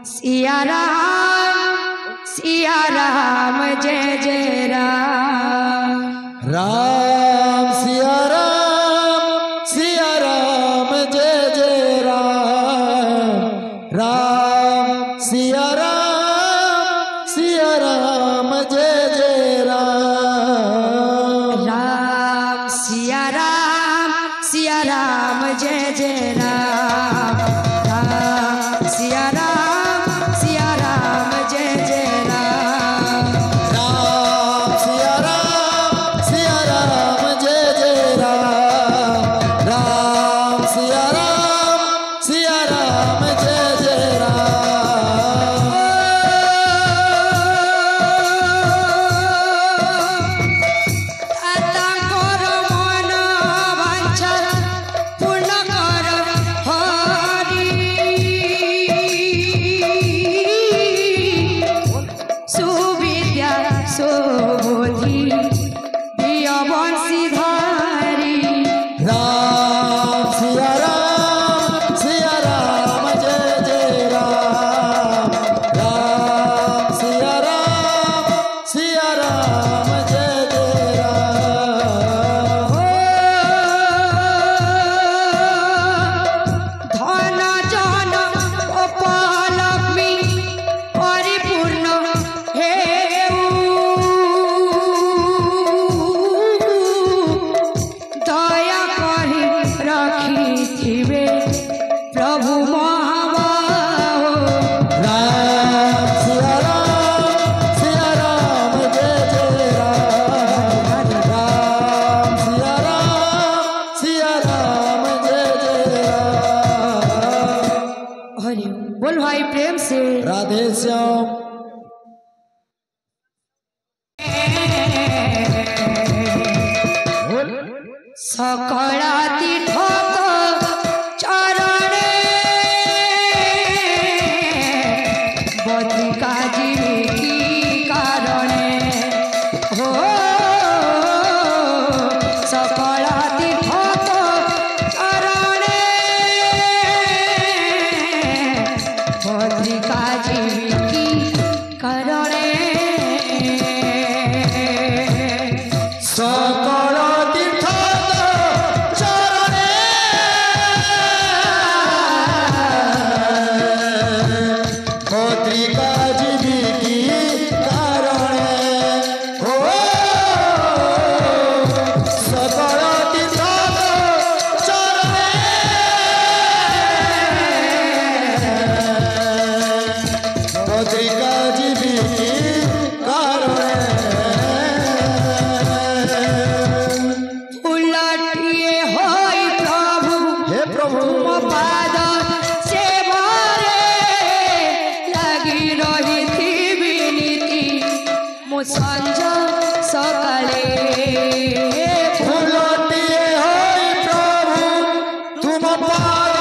सिया राम जय जय राम। राम सिया राम जय जय राम। राम सिया राम जय जय राम। राम सिया राम जय जय राम। राम सिया राम जय जय राम। राम सिया राम जय जय राम। राम सिया राम जय जय राम। तांकर मन वांछा पूर्ण कर हरि। सुविद्या सुबुद्धि दिय बंशीधारी। राम सिया राम जय जय राम। राम सिया राम जय जय राम। धन जन उपलक्ष्मी परिपूर्ण हेउ। दया करि रखिथिबे प्रभु महाबाहो। राम सिया राम जय जय राम। राम सिया राम जय जय राम। हरि बोल भाई प्रेम से। राधे श्याम। सकला तीर्थ चरणे बद्रिका जीविकी कारणे हो। सकला तीर्थ चरणे बद्रिका जीविकी कारणे। सकल तीर्थ चरणे पत्रिका जीविकी कारणे हो। सकल तीर्थ चरणे पत्रिका जीविकी कारणे। उलटिए होई प्रभु हे प्रभु तुम पाद सेवारे लगी रही विनीति मो संज सकाले। फुलटिए होई प्रभु तुम पाद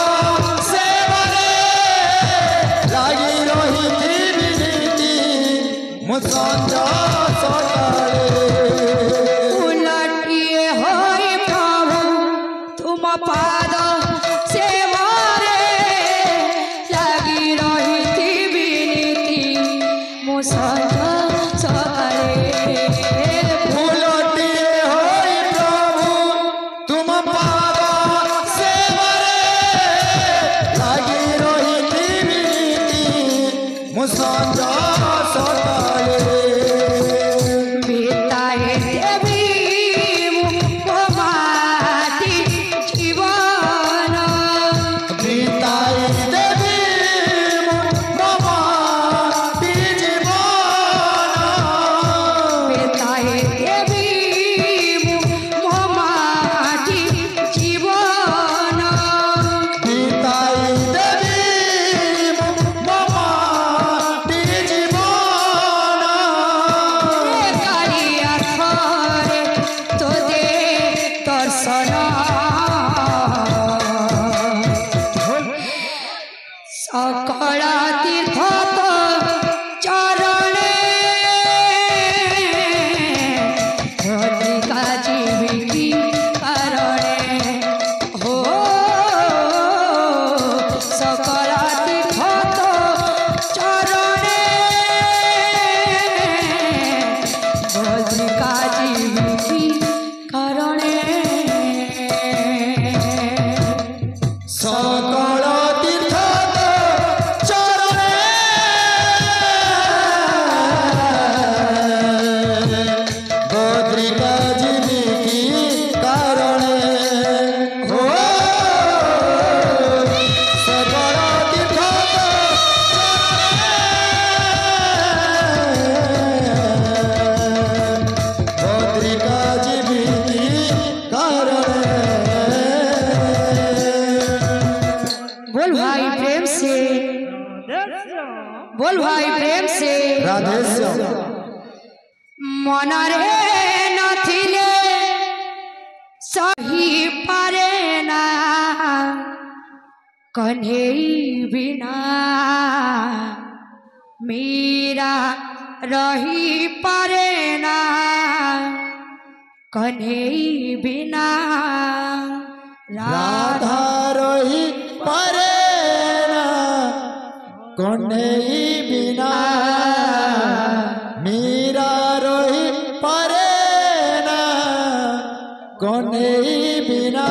सेवारे लागि रहिथि विनीति मो संज सकाले। उलटिए होई प्रभु तुम पाद सेवारे लगी रही विनीति मो संज सकाले। फुलटिए होई प्रभु तुम पाद सेवारे लागि रहिथि विनीति मो संज सकाले। बिताए देवी मुखमाती जीवन। बिताई देवी ममाटी जीवन। बिताए देवी मुखमाती जीवन। बिताई देवी ममाटी जीवन। कालिया थरे तो दे दर्शन। सकला तीर्थ चरणे बद्रिका जीविकी कारणे हो। सकला तीर्थ बोल भाई प्रेम से राधेश्याम मनरे नथिले सही पारे ना कन्हई बिना मीरा रही पारे ना कन्हई बिना राधा रही परे ना कन्हई बिना मीरा रही परे ना कन्हई बिना